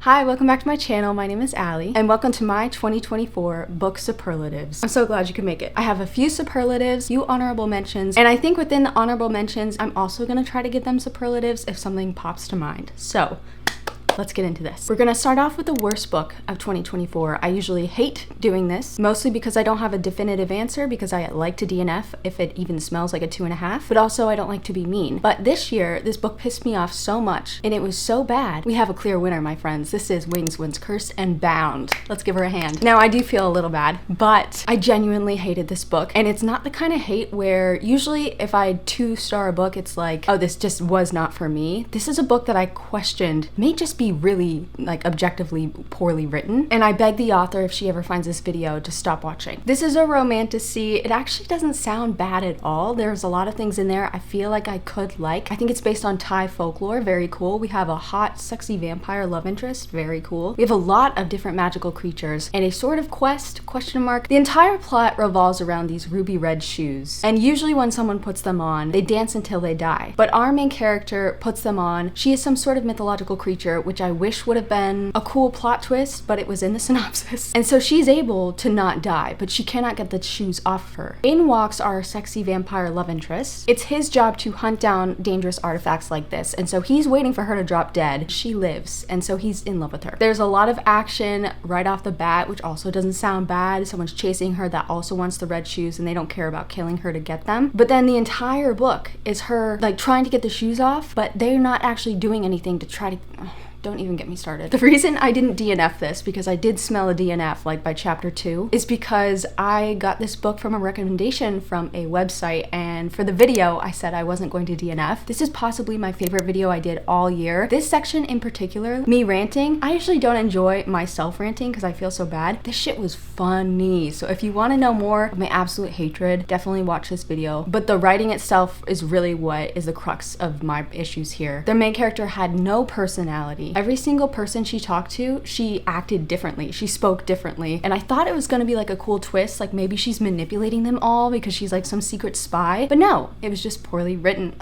Hi, welcome back to my channel. My name is Allie, and welcome to my 2024 book superlatives. I'm so glad you could make it. I have a few superlatives, few honorable mentions, and I think within the honorable mentions, I'm also gonna try to give them superlatives if something pops to mind. So, let's get into this. We're gonna start off with the worst book of 2024. I usually hate doing this, mostly because I don't have a definitive answer because I like to DNF if it even smells like a 2.5, but also I don't like to be mean. But this year, this book pissed me off so much and it was so bad. We have a clear winner, my friends. This is Wings, Winds, Cursed, and Bound. Let's give her a hand. Now, I do feel a little bad, but I genuinely hated this book. And it's not the kind of hate where usually if I 2-star a book, it's like, oh, this just was not for me. This is a book that I questioned may just be really like objectively poorly written, and I beg the author, if she ever finds this video, to stop watching. This is a romantasy. It actually doesn't sound bad at all. There's a lot of things in there I feel like I could like. I think it's based on Thai folklore, very cool. We have a hot, sexy vampire love interest, very cool. We have a lot of different magical creatures and a sort of quest, question mark. The entire plot revolves around these ruby red shoes, and usually when someone puts them on, they dance until they die. But our main character puts them on. She is some sort of mythological creature, which I wish would have been a cool plot twist, but it was in the synopsis. And so she's able to not die, but she cannot get the shoes off her. In walks our sexy vampire love interest. It's his job to hunt down dangerous artifacts like this, and so he's waiting for her to drop dead. She lives, and so he's in love with her. There's a lot of action right off the bat, which also doesn't sound bad. Someone's chasing her that also wants the red shoes, and they don't care about killing her to get them. But then the entire book is her like trying to get the shoes off, but they're not actually doing anything to try to... Don't even get me started. The reason I didn't DNF this, because I did smell a DNF like by chapter 2, is because I got this book from a recommendation from a website, and for the video I said I wasn't going to DNF. This is possibly my favorite video I did all year. This section in particular, me ranting, I usually don't enjoy myself ranting because I feel so bad. This shit was funny. So if you want to know more of my absolute hatred, definitely watch this video. But the writing itself is really what is the crux of my issues here. The main character had no personality. Every single person she talked to, she acted differently. She spoke differently. And I thought it was gonna be like a cool twist, like maybe she's manipulating them all because she's like some secret spy. But no, it was just poorly written.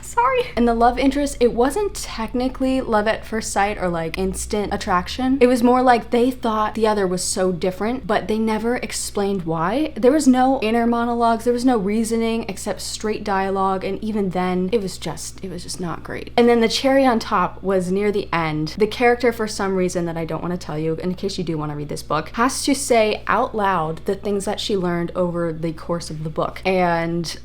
Sorry. And the love interest, it wasn't technically love at first sight or like instant attraction. It was more like they thought the other was so different, but they never explained why. There was no inner monologues, there was no reasoning except straight dialogue, and even then, it was just not great. And then the cherry on top was near the end. The character, for some reason that I don't want to tell you, in case you do want to read this book, has to say out loud the things that she learned over the course of the book. And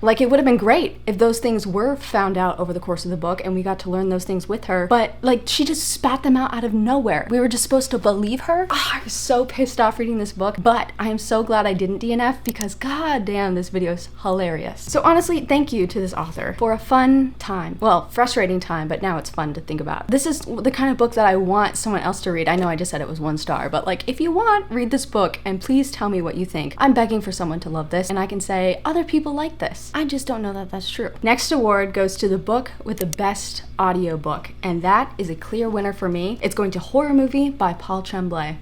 like, it would have been great if those things were found out over the course of the book and we got to learn those things with her, but like she just spat them out of nowhere. We were just supposed to believe her. I was so pissed off reading this book, but I am so glad I didn't DNF because goddamn, this video is hilarious. So honestly, thank you to this author for a fun time. Well, frustrating time, but now it's fun to think about. This is the kind of book that I want someone else to read. I know I just said it was 1 star, but like if you want, read this book and please tell me what you think. I'm begging for someone to love this and I can say other people like this. I just don't know that that's true. Next award goes to the book with the best audiobook, and that is a clear winner for me. It's going to Horror Movie by Paul Tremblay.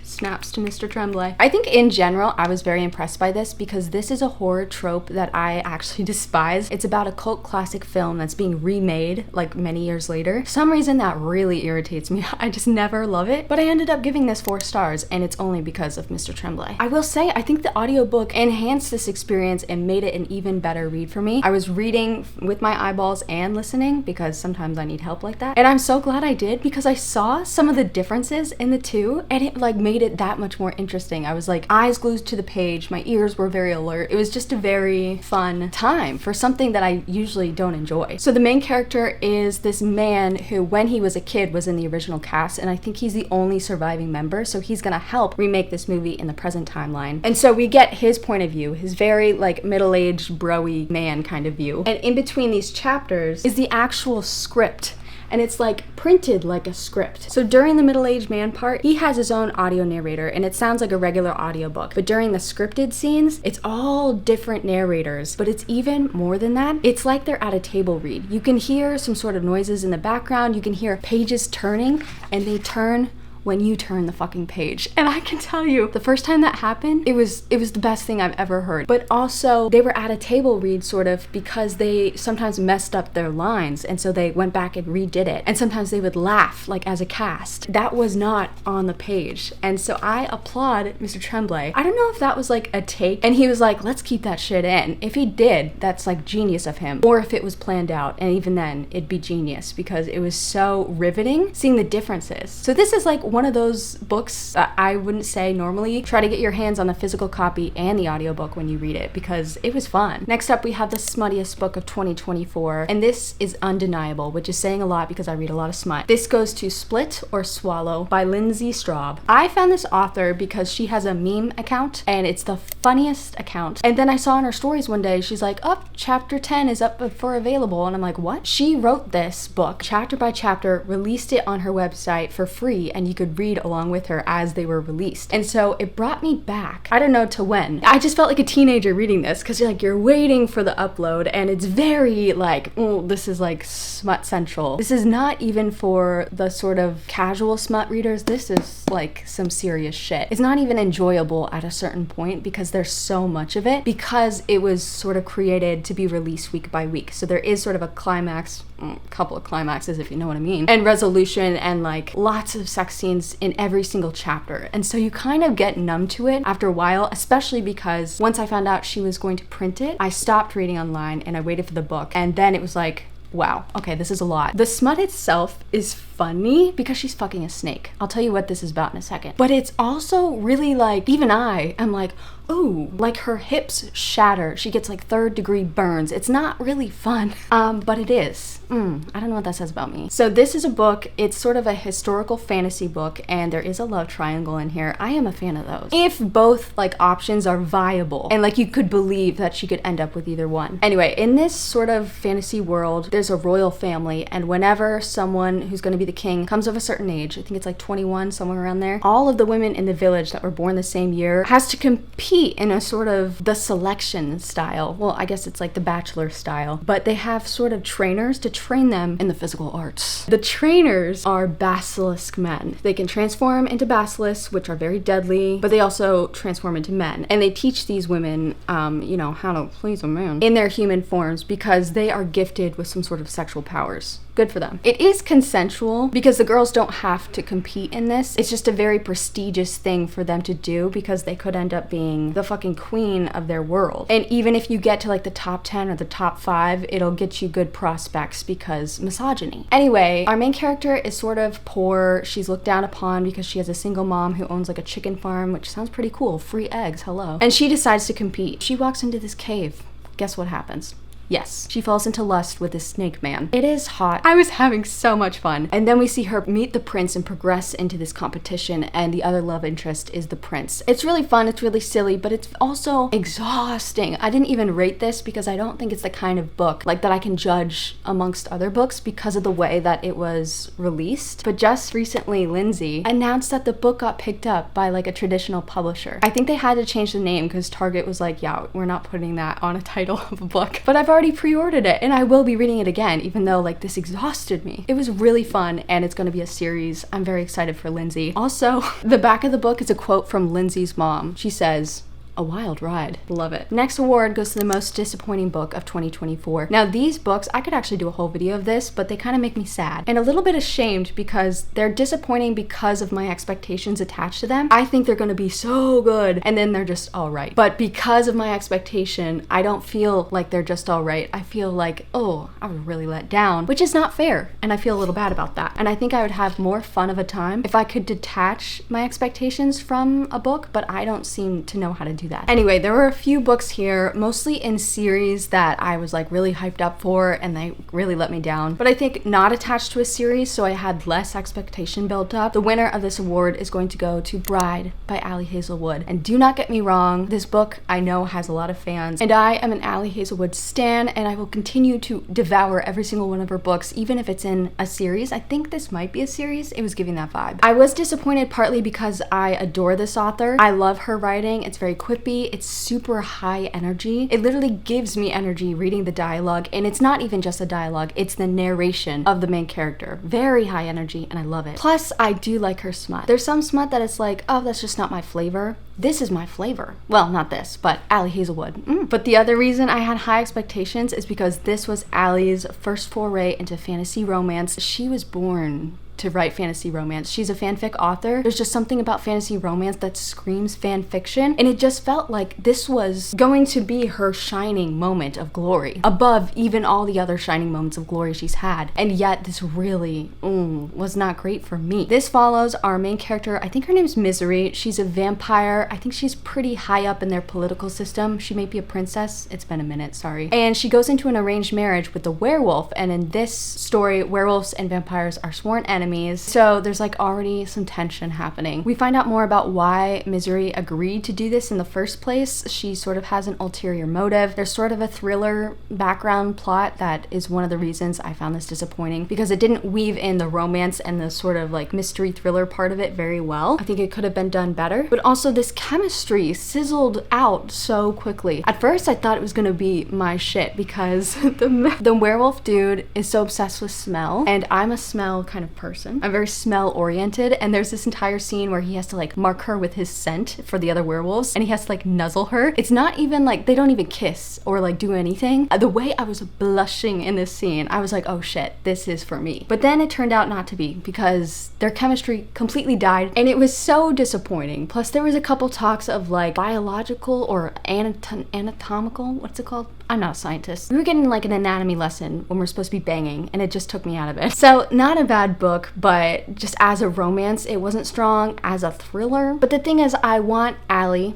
Snaps to Mr. Tremblay. I think in general, I was very impressed by this because this is a horror trope that I actually despise. It's about a cult classic film that's being remade like many years later. For some reason that really irritates me. I just never love it, but I ended up giving this 4 stars, and it's only because of Mr. Tremblay. I will say, I think the audiobook enhanced this experience and made it an even better read for me. I was reading with my eyeballs and listening because sometimes I need help like that. And I'm so glad I did because I saw some of the differences in the two, and it like made it that much more interesting. I was like eyes glued to the page, my ears were very alert. It was just a very fun time for something that I usually don't enjoy. So the main character is this man who, when he was a kid, was in the original cast, and I think he's the only surviving member, so he's gonna help remake this movie in the present timeline. And so we get his point of view, his very like middle-aged bro-y man kind of view. And in between these chapters is the actual script, and it's like printed like a script. So during the middle-aged man part, he has his own audio narrator and it sounds like a regular audiobook. But during the scripted scenes, it's all different narrators, but it's even more than that. It's like they're at a table read. You can hear some sort of noises in the background, you can hear pages turning, and they turn when you turn the fucking page. And I can tell you, the first time that happened, it was the best thing I've ever heard. But also, they were at a table read sort of because they sometimes messed up their lines, and so they went back and redid it. And sometimes they would laugh, like as a cast. That was not on the page. And so I applaud Mr. Tremblay. I don't know if that was like a take, and he was like, let's keep that shit in. If he did, that's like genius of him. Or if it was planned out, and even then, it'd be genius because it was so riveting seeing the differences. So this is like one of those books that I wouldn't say normally try to get your hands on the physical copy and the audiobook when you read it, because it was fun. Next up, we have the smuttiest book of 2024, and this is undeniable, which is saying a lot because I read a lot of smut. This goes to Split or Swallow by Lindsay Straub. I found this author because she has a meme account, and it's the funniest account. And then I saw in her stories one day, she's like, oh, chapter 10 is up for available. And I'm like, what? She wrote this book chapter by chapter, released it on her website for free, and you could read along with her as they were released. And so it brought me back, I don't know to when. I just felt like a teenager reading this because you're waiting for the upload, and it's very like, oh, this is like smut central. This is not even for the sort of casual smut readers. This is like some serious shit. It's not even enjoyable at a certain point because there's so much of it, because it was sort of created to be released week by week. So there is sort of a climax, a couple of climaxes if you know what I mean, and resolution, and like lots of sex scenes in every single chapter. And so you kind of get numb to it after a while, especially because once I found out she was going to print it, I stopped reading online and I waited for the book, and then it was like, wow, okay, this is a lot. The smut itself is funny because she's fucking a snake. I'll tell you what this is about in a second. But it's also really like, even I am like, ooh, like her hips shatter. She gets like 3rd-degree burns. It's not really fun, but it is. I don't know what that says about me. So this is a book, it's sort of a historical fantasy book, and there is a love triangle in here. I am a fan of those. If both like options are viable, and like you could believe that she could end up with either one. Anyway, in this sort of fantasy world, there's a royal family, and whenever someone who's going to be the king comes of a certain age, I think it's like 21, somewhere around there, all of the women in the village that were born the same year has to compete in a sort of the selection style. Well, I guess it's like the Bachelor style, but they have sort of trainers to train them in the physical arts. The trainers are basilisk men. They can transform into basilisks, which are very deadly, but they also transform into men. And they teach these women, you know, how to please a man in their human forms because they are gifted with some sort of sexual powers. Good for them. It is consensual because the girls don't have to compete in this. It's just a very prestigious thing for them to do because they could end up being the fucking queen of their world. And even if you get to like the top 10 or the top 5, it'll get you good prospects because misogyny. Anyway, our main character is sort of poor. She's looked down upon because she has a single mom who owns like a chicken farm, which sounds pretty cool. Free eggs, hello. And she decides to compete. She walks into this cave. Guess what happens? Yes, she falls into lust with this snake man. It is hot. I was having so much fun. And then we see her meet the prince and progress into this competition, and the other love interest is the prince. It's really fun, it's really silly, but it's also exhausting. I didn't even rate this because I don't think it's the kind of book like that I can judge amongst other books because of the way that it was released. But just recently, Lindsay announced that the book got picked up by like a traditional publisher. I think they had to change the name because Target was like, yeah, we're not putting that on a title of a book. But I've already pre-ordered it and I will be reading it again, even though like this exhausted me. It was really fun and it's going to be a series. I'm very excited for Lindsay. Also, the back of the book is a quote from Lindsay's mom. She says, "A wild ride." Love it. Next award goes to the most disappointing book of 2024. Now these books, I could actually do a whole video of this, but they kind of make me sad and a little bit ashamed because they're disappointing because of my expectations attached to them. I think they're going to be so good and then they're just all right. But because of my expectation, I don't feel like they're just all right. I feel like, oh, I was really let down, which is not fair. And I feel a little bad about that. And I think I would have more fun of a time if I could detach my expectations from a book, but I don't seem to know how to do that. Anyway, there were a few books here, mostly in series that I was like really hyped up for and they really let me down. But I think not attached to a series, so I had less expectation built up. The winner of this award is going to go to Bride by Ali Hazelwood. And do not get me wrong, this book I know has a lot of fans and I am an Ali Hazelwood stan and I will continue to devour every single one of her books, even if it's in a series. I think this might be a series. It was giving that vibe. I was disappointed partly because I adore this author. I love her writing. It's very quippy. would be. It's super high energy. It literally gives me energy reading the dialogue, and it's not even just the dialogue, it's the narration of the main character. Very high energy, and I love it. Plus, I do like her smut. There's some smut that it's like, oh, that's just not my flavor. This is my flavor. Well, not this, but Allie Hazelwood. But the other reason I had high expectations is because this was Allie's first foray into fantasy romance. She was born to write fantasy romance. She's a fanfic author. There's just something about fantasy romance that screams fan fiction, and it just felt like this was going to be her shining moment of glory, above even all the other shining moments of glory she's had. And yet this really was not great for me. This follows our main character. I think her name's Misery. She's a vampire. I think she's pretty high up in their political system. She may be a princess. It's been a minute, sorry. And she goes into an arranged marriage with a werewolf, and in this story, werewolves and vampires are sworn enemies. So there's like already some tension happening. We find out more about why Misery agreed to do this in the first place. She sort of has an ulterior motive. There's sort of a thriller background plot that is one of the reasons I found this disappointing, because it didn't weave in the romance and the sort of like mystery thriller part of it very well. I think it could have been done better. But also this chemistry sizzled out so quickly. At first I thought it was gonna be my shit, because the werewolf dude is so obsessed with smell, and I'm a smell kind of person. I'm very smell oriented, and there's this entire scene where he has to like mark her with his scent for the other werewolves, and he has to like nuzzle her. It's not even like, they don't even kiss or like do anything. The way I was blushing in this scene, I was like, oh shit, this is for me. But then it turned out not to be, because their chemistry completely died, and it was so disappointing. Plus there was a couple talks of like biological or anatomical, what's it called? I'm not a scientist. We were getting like an anatomy lesson when we're supposed to be banging, and it just took me out of it. So not a bad book, but just as a romance, it wasn't strong. As a thriller. But the thing is, I want Allie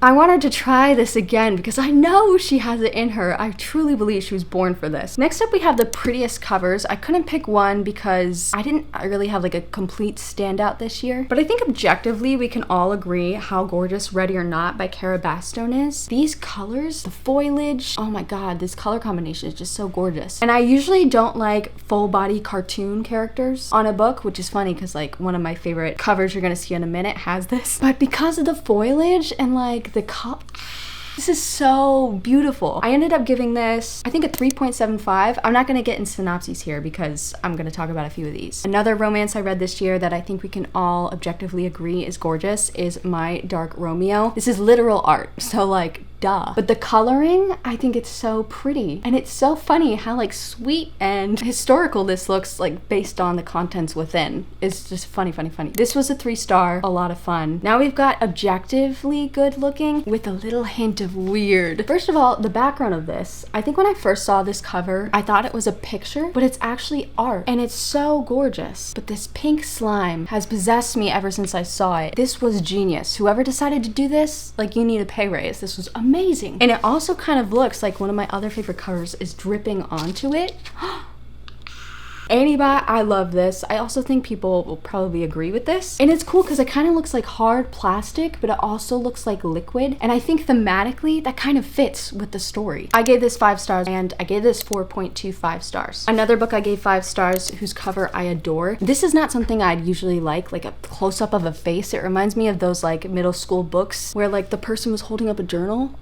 I want her to try this again, because I know she has it in her. I truly believe she was born for this. Next up, we have the Prettiest covers. I couldn't pick one because I didn't really have like a complete standout this year, but I think objectively we can all agree how gorgeous Ready or Not by Cara Bastone is. These colors, the foliage, oh my god, this color combination is just so gorgeous. And I usually don't like full body cartoon characters on a book, which is funny because like one of my favorite covers you're gonna see in a minute has this, but because of the foliage and like the this is so beautiful. I ended up giving this, I think, a 3.75. I'm not gonna get in synopses here because I'm gonna talk about a few of these. Another romance I read this year that I think we can all objectively agree is gorgeous is My Dark Romeo. This is literal art, so like, duh. But the coloring, I think it's so pretty. And it's so funny how like sweet and historical this looks, like based on the contents within. It's just funny, funny, funny. This was a 3-star, a lot of fun. Now we've got objectively good looking with a little hint of weird. First of all, the background of this. I think when I first saw this cover, I thought it was a picture, but it's actually art. And it's so gorgeous. But this pink slime has possessed me ever since I saw it. This was genius. Whoever decided to do this, like, you need a pay raise. This was amazing. And it also kind of looks like one of my other favorite covers is dripping onto it. Anybody, I love this. I also think people will probably agree with this. And it's cool because it kind of looks like hard plastic, but it also looks like liquid. And I think thematically, that kind of fits with the story. I gave this 5 stars, and I gave this 4.25 stars. Another book I gave 5 stars, whose cover I adore. This is not something I'd usually like a close-up of a face. It reminds me of those like middle school books where like the person was holding up a journal.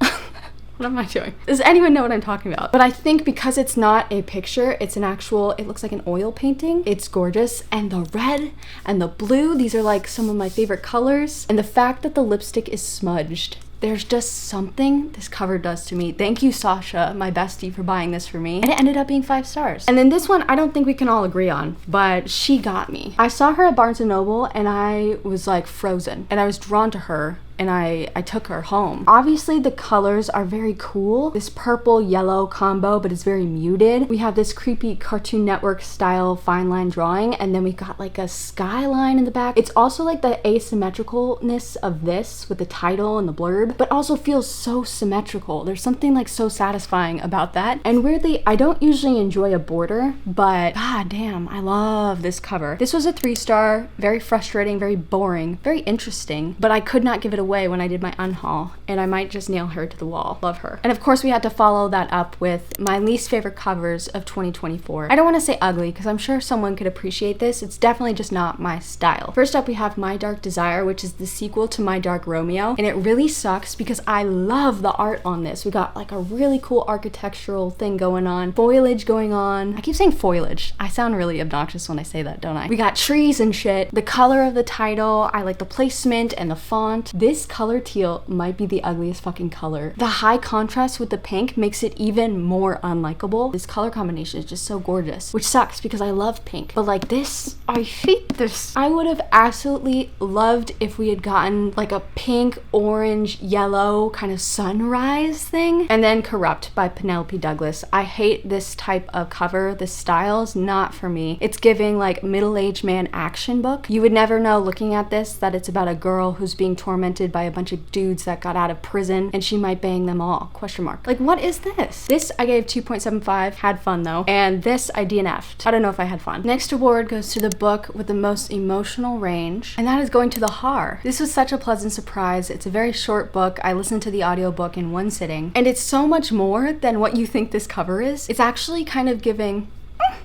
What am I doing? Does anyone know what I'm talking about? But I think because it's not a picture, it's an actual, it looks like an oil painting. It's gorgeous. And the red and the blue, these are like some of my favorite colors. And the fact that the lipstick is smudged, there's just something this cover does to me. Thank you, Sasha, my bestie, for buying this for me. And it ended up being 5 stars. And then this one, I don't think we can all agree on, but she got me. I saw her at Barnes & Noble and I was like frozen. And I was drawn to her. And I took her home. Obviously the colors are very cool. This purple yellow combo, but it's very muted. We have this creepy Cartoon Network style fine line drawing, and then we got like a skyline in the back. It's also like the asymmetricalness of this with the title and the blurb, but also feels so symmetrical. There's something like so satisfying about that. And weirdly, I don't usually enjoy a border, but god damn, I love this cover. This was a 3-star, very frustrating, very boring, very interesting, but I could not give it a way when I did my unhaul, and I might just nail her to the wall. Love her. And of course we had to follow that up with my least favorite covers of 2024. I don't want to say ugly because I'm sure someone could appreciate this. It's definitely just not my style. First up we have My Dark Desire, which is the sequel to My Dark Romeo, and it really sucks because I love the art on this. We got like a really cool architectural thing going on, foliage going on. I keep saying foliage. I sound really obnoxious when I say that, don't I? We got trees and shit. The color of the title, I like the placement and the font. This color teal might be the ugliest fucking color. The high contrast with the pink makes it even more unlikable. This color combination is just so gorgeous, which sucks because I love pink. But like this, I hate this. I would have absolutely loved if we had gotten like a pink, orange, yellow kind of sunrise thing. And then Corrupt by Penelope Douglas. I hate this type of cover. This style's not for me. It's giving like middle-aged man action book. You would never know looking at this that it's about a girl who's being tormented by a bunch of dudes that got out of prison and she might bang them all, question mark. Like, what is this? This I gave 2.75, had fun though. And this I DNF'd. I don't know if I had fun. Next award goes to the book with the most emotional range, and that is going to The Har. This was such a pleasant surprise. It's a very short book. I listened to the audiobook in one sitting, and it's so much more than what you think this cover is. It's actually kind of giving...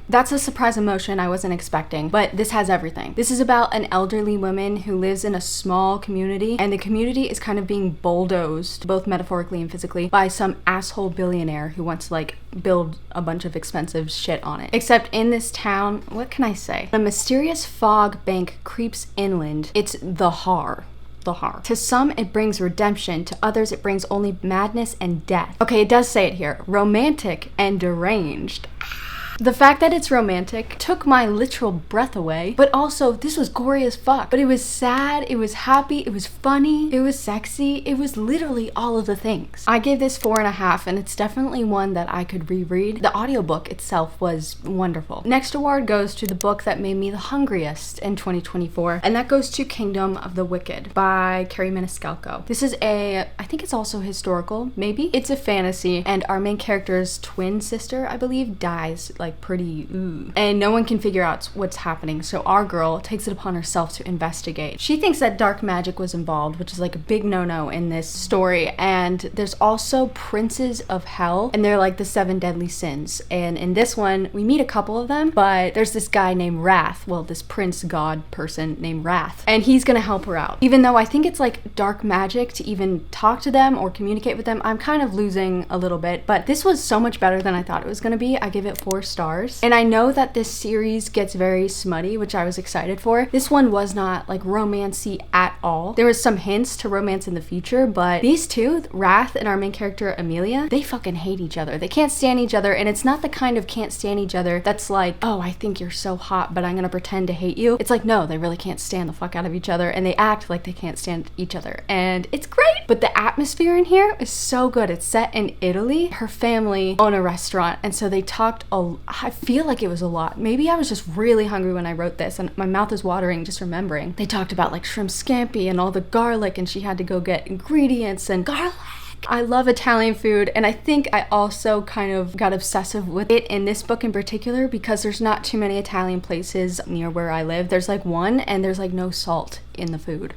That's a surprise emotion I wasn't expecting, but this has everything. This is about an elderly woman who lives in a small community, and the community is kind of being bulldozed, both metaphorically and physically, by some asshole billionaire who wants to like build a bunch of expensive shit on it. Except in this town, what can I say? A mysterious fog bank creeps inland. It's the Har. The Har. To some, it brings redemption. To others, it brings only madness and death. Okay, it does say it here. Romantic and deranged. The fact that it's romantic took my literal breath away, but also this was gory as fuck. But it was sad, it was happy, it was funny, it was sexy, it was literally all of the things. I gave this 4.5, and it's definitely one that I could reread. The audiobook itself was wonderful. Next award goes to the book that made me the hungriest in 2024, and that goes to Kingdom of the Wicked by Carrie Maniscalco. This is I think it's also historical, maybe? It's a fantasy, and our main character's twin sister, I believe, dies like pretty and no one can figure out what's happening, so our girl takes it upon herself to investigate. She thinks that dark magic was involved, which is like a big no-no in this story, and there's also princes of hell, and they're like the 7 deadly sins, and in this one we meet a couple of them, but there's this guy named Wrath, well, this prince god person named Wrath, and he's gonna help her out. Even though I think it's like dark magic to even talk to them or communicate with them, I'm kind of losing a little bit, but this was so much better than I thought it was gonna be. I give it 4 stars. And I know that this series gets very smutty, which I was excited for. This one was not like romancy at all. There was some hints to romance in the future, but these two, Wrath and our main character Amelia, they fucking hate each other. They can't stand each other, and it's not the kind of can't stand each other that's like, oh, I think you're so hot, but I'm gonna pretend to hate you. It's like, no, they really can't stand the fuck out of each other, and they act like they can't stand each other, and it's great. But the atmosphere in here is so good. It's set in Italy. Her family own a restaurant, and so they talked I feel like it was a lot. Maybe I was just really hungry when I wrote this, and my mouth is watering just remembering. They talked about like shrimp scampi and all the garlic, and she had to go get ingredients and garlic. I love Italian food, and I think I also kind of got obsessive with it in this book in particular because there's not too many Italian places near where I live. There's like one, and there's like no salt in the food.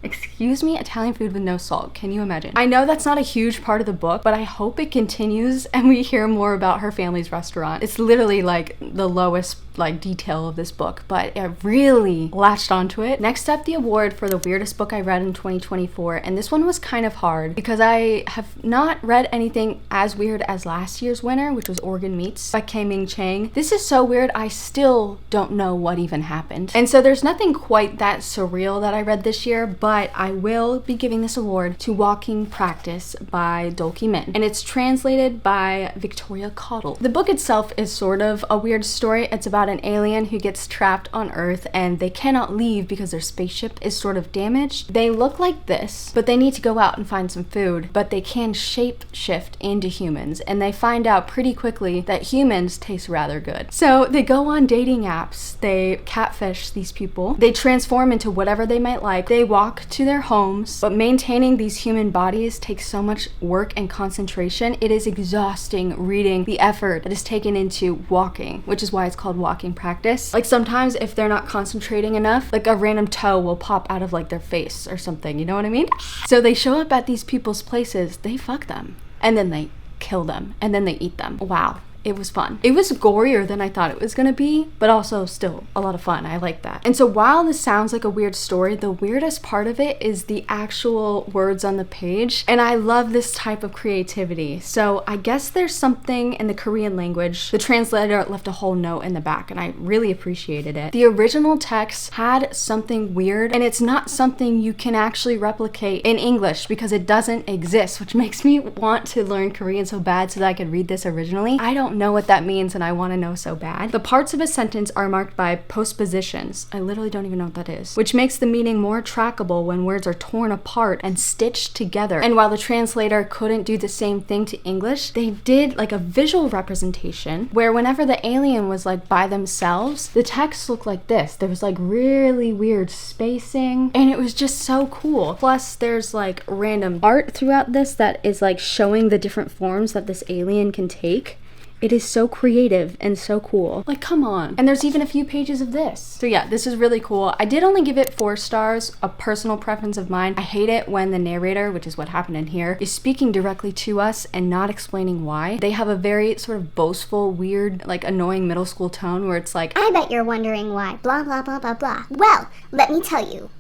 Excuse me, Italian food with no salt. Can you imagine? I know that's not a huge part of the book, but I hope it continues and we hear more about her family's restaurant. It's literally like the lowest like detail of this book, but I really latched onto it. Next up, the award for the weirdest book I read in 2024, and this one was kind of hard because I have not read anything as weird as last year's winner, which was Organ Meats by Ming Chang. This is so weird, I still don't know what even happened. And so there's nothing quite that surreal that I read this year, but I will be giving this award to Walking Practice by Dolki Min, and it's translated by Victoria Caudle. The book itself is sort of a weird story. It's about an alien who gets trapped on Earth and they cannot leave because their spaceship is sort of damaged. They look like this, but they need to go out and find some food, but they can shape shift into humans, and they find out pretty quickly that humans taste rather good. So they go on dating apps, they catfish these people, they transform into whatever they might like, they walk to their homes, but maintaining these human bodies takes so much work and concentration. It is exhausting reading the effort that is taken into walking, which is why it's called Walking talking practice. Like sometimes if they're not concentrating enough, like a random toe will pop out of like their face or something, you know what I mean? So they show up at these people's places, they fuck them, and then they kill them, and then they eat them. Wow. It was fun. It was gorier than I thought it was gonna be, but also still a lot of fun. I like that. And so while this sounds like a weird story, the weirdest part of it is the actual words on the page. And I love this type of creativity. So I guess there's something in the Korean language. The translator left a whole note in the back and I really appreciated it. The original text had something weird, and it's not something you can actually replicate in English because it doesn't exist, which makes me want to learn Korean so bad so that I could read this originally. I don't know what that means and I want to know so bad. The parts of a sentence are marked by postpositions. I literally don't even know what that is, which makes the meaning more trackable when words are torn apart and stitched together. And while the translator couldn't do the same thing to English, they did like a visual representation where whenever the alien was like by themselves, the text looked like this. There was like really weird spacing and it was just so cool. Plus there's like random art throughout this that is like showing the different forms that this alien can take. It is so creative and so cool. Like, come on. And there's even a few pages of this. So yeah, this is really cool. I did only give it 4 stars, a personal preference of mine. I hate it when the narrator, which is what happened in here, is speaking directly to us and not explaining why. They have a very sort of boastful, weird, like annoying middle school tone where it's like, I bet you're wondering why, blah, blah, blah, blah, blah. Well, let me tell you.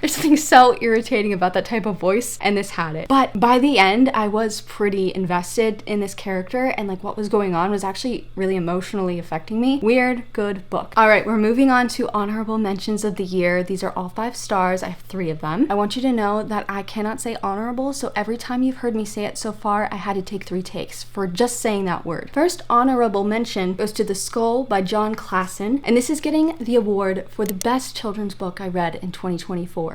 there's something so irritating about that type of voice, and this had it. But by the end, I was pretty invested in this character, and like what was going on was actually really emotionally affecting me. Weird, good book. All right, we're moving on to honorable mentions of the year. These are all 5 stars. I have 3 of them. I want you to know that I cannot say honorable, so every time you've heard me say it so far, I had to take 3 takes for just saying that word. First honorable mention goes to The Skull by John Klassen, and this is getting the award for the best children's book I read in 2024.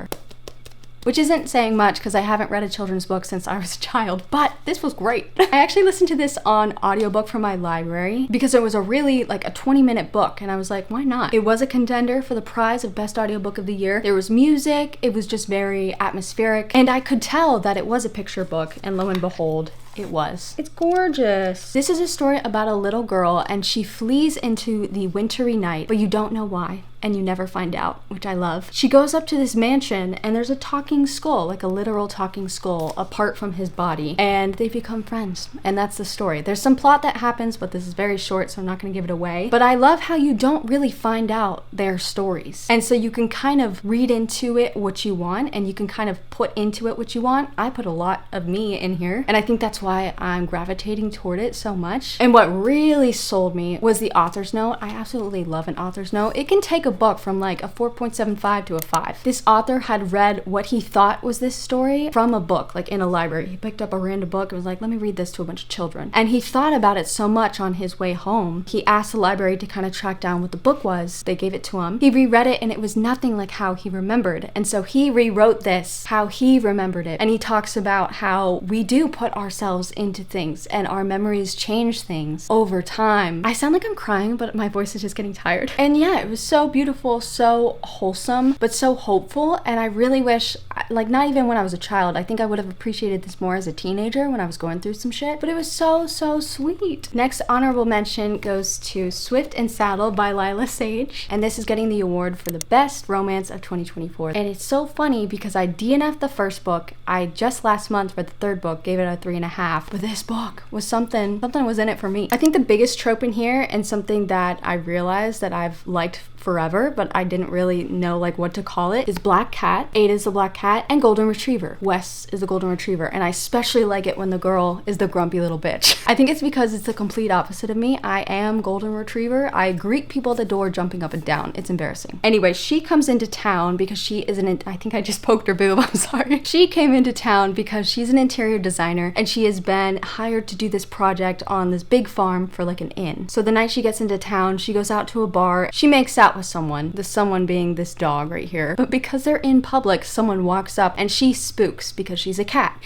Which isn't saying much because I haven't read a children's book since I was a child, but this was great. I actually listened to this on audiobook from my library because it was a really like a 20-minute book, and I was like, why not? It was a contender for the prize of best audiobook of the year. There was music, it was just very atmospheric, and I could tell that it was a picture book, and lo and behold, it was. It's gorgeous. This is a story about a little girl, and she flees into the wintry night, but you don't know why, and you never find out, which I love. She goes up to this mansion, and there's a talking skull, like a literal talking skull, apart from his body, and they become friends, and that's the story. There's some plot that happens, but this is very short, so I'm not gonna give it away. But I love how you don't really find out their stories, and so you can kind of read into it what you want, and you can kind of put into it what you want. I put a lot of me in here, and I think that's why I'm gravitating toward it so much. And what really sold me was the author's note. I absolutely love an author's note. It can take a book from like a 4.75 to a 5. This author had read what he thought was this story from a book, like in a library. He picked up a random book and was like, let me read this to a bunch of children. And he thought about it so much on his way home. He asked the library to kind of track down what the book was. They gave it to him. He reread it and it was nothing like how he remembered. And so he rewrote this how he remembered it. And he talks about how we do put ourselves into things and our memories change things over time. I sound like I'm crying, but my voice is just getting tired. And yeah, it was so beautiful, so wholesome, but so hopeful. And I really wish, like not even when I was a child, I think I would have appreciated this more as a teenager when I was going through some shit, but it was so sweet. Next honorable mention goes to Swift and Saddle by Lila Sage, and this is getting the award for the best romance of 2024. And it's so funny because I DNF'd the first book. I just last month for the 3rd book gave it a 3.5, but this book was something was in it for me. I think the biggest trope in here, and something that I realized that I've liked forever, but I didn't really know like what to call it, is Black Cat. Ada's the Black Cat, and Golden Retriever. Wes is the Golden Retriever, and I especially like it when the girl is the grumpy little bitch. I think it's because it's the complete opposite of me. I am Golden Retriever. I greet people at the door jumping up and down. It's embarrassing. Anyway, she comes into town because she is I think I just poked her boob, I'm sorry. She came into town because she's an interior designer, and she has been hired to do this project on this big farm for like an inn. So the night she gets into town, she goes out to a bar. She makes out with someone, the someone being this dog right here, but because they're in public, someone walks up and she spooks because she's a cat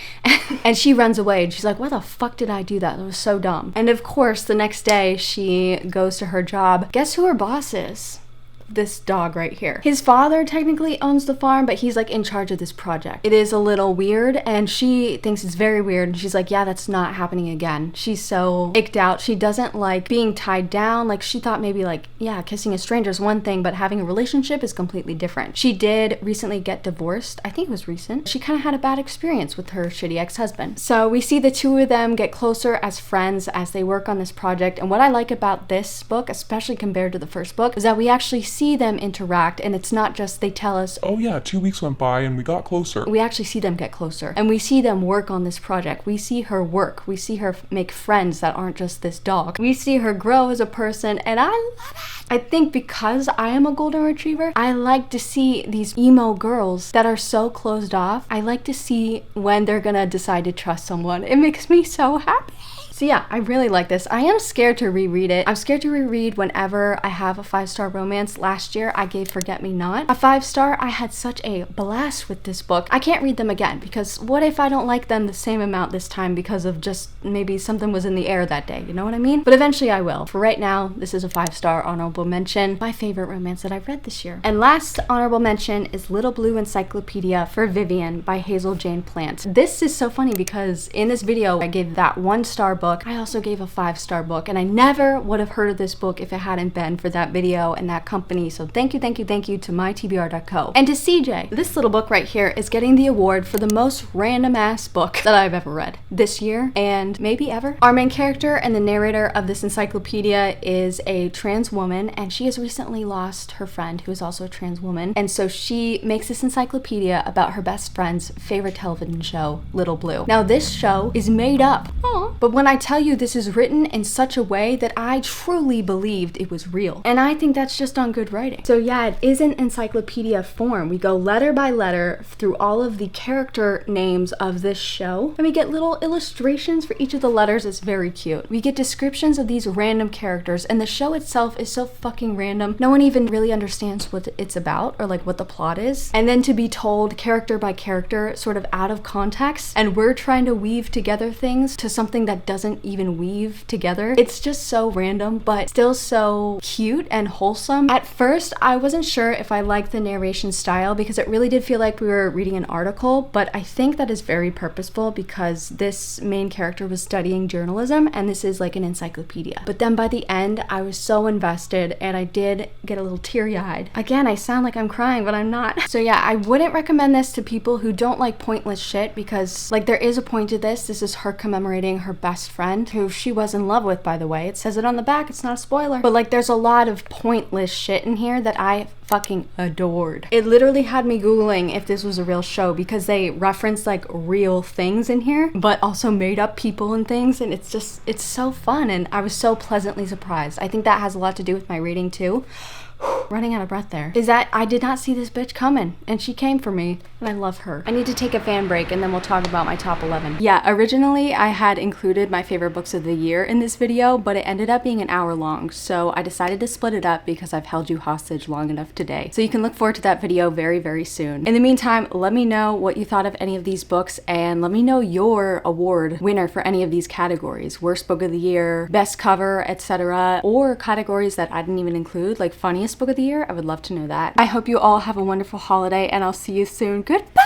and she runs away, and she's like, why the fuck did I do that? That was so dumb. And of course the next day she goes to her job. Guess who her boss is? this dog right here. His father technically owns the farm, but he's like in charge of this project. It is a little weird, and she thinks it's very weird, and she's like, yeah, that's not happening again. She's so icked out. She doesn't like being tied down. Like, she thought maybe like, yeah, kissing a stranger is one thing, but having a relationship is completely different. She did recently get divorced. I think it was recent. She kind of had a bad experience with her shitty ex-husband. So we see the two of them get closer as friends as they work on this project. And what I like about this book, especially compared to the first book, is that we actually see them interact, and it's not just they tell us, oh yeah, 2 weeks went by and we got closer. We actually see them get closer, and we see them work on this project. We see her work. We see her make friends that aren't just this dog. We see her grow as a person, and I love it. I think because I am a golden retriever, I like to see these emo girls that are so closed off. I like to see when they're gonna decide to trust someone. It makes me so happy. So yeah, I really like this. I am scared to reread it. I'm scared to reread whenever I have a 5-star romance. Last year, I gave Forget Me Not a 5-star. I had such a blast with this book. I can't read them again because what if I don't like them the same amount this time because of just maybe something was in the air that day, you know what I mean? But eventually I will. For right now, this is a 5-star honorable mention. My favorite romance that I've read this year. And last honorable mention is Little Blue Encyclopedia for Vivian by Hazel Jane Plant. This is so funny because in this video, I gave that 1-star book. I also gave a 5-star book, and I never would have heard of this book if it hadn't been for that video and that company. So thank you to mytbr.co. And to CJ, this little book right here is getting the award for the most random ass book that I've ever read this year and maybe ever. Our main character and the narrator of this encyclopedia is a trans woman, and she has recently lost her friend who is also a trans woman. And so she makes this encyclopedia about her best friend's favorite television show, Little Blue. Now this show is made up. Aww. But when I tell you this is written in such a way that I truly believed it was real. And I think that's just on good writing. So yeah, it is an encyclopedia form. We go letter by letter through all of the character names of this show, and we get little illustrations for each of the letters. It's very cute. We get descriptions of these random characters, and the show itself is so fucking random. No one even really understands what it's about or like what the plot is. And then to be told character by character, sort of out of context, and we're trying to weave together things to something that doesn't even weave together. It's just so random, but still so cute and wholesome. At first, I wasn't sure if I liked the narration style because it really did feel like we were reading an article, but I think that is very purposeful because this main character was studying journalism and this is like an encyclopedia. But then by the end, I was so invested and I did get a little teary-eyed. Again, I sound like I'm crying, but I'm not. So yeah, I wouldn't recommend this to people who don't like pointless shit because like there is a point to this. This is her commemorating her best friend who she was in love with, by the way. It says it on the back, it's not a spoiler. But like there's a lot of pointless shit in here that I fucking adored. It literally had me Googling if this was a real show because they reference like real things in here, but also made up people and things, and it's so fun, and I was so pleasantly surprised. I think that has a lot to do with my reading too. Running out of breath there. Is that I did not see this bitch coming, and she came for me, and I love her. I need to take a fan break, and then we'll talk about my top 11. Yeah, originally I had included my favorite books of the year in this video, but it ended up being an hour long, so I decided to split it up because I've held you hostage long enough today. So you can look forward to that video very, very soon. In the meantime, let me know what you thought of any of these books, and let me know your award winner for any of these categories. Worst book of the year, best cover, etc., or categories that I didn't even include, like funniest book of the year. I would love to know that. I hope you all have a wonderful holiday, and I'll see you soon. Goodbye!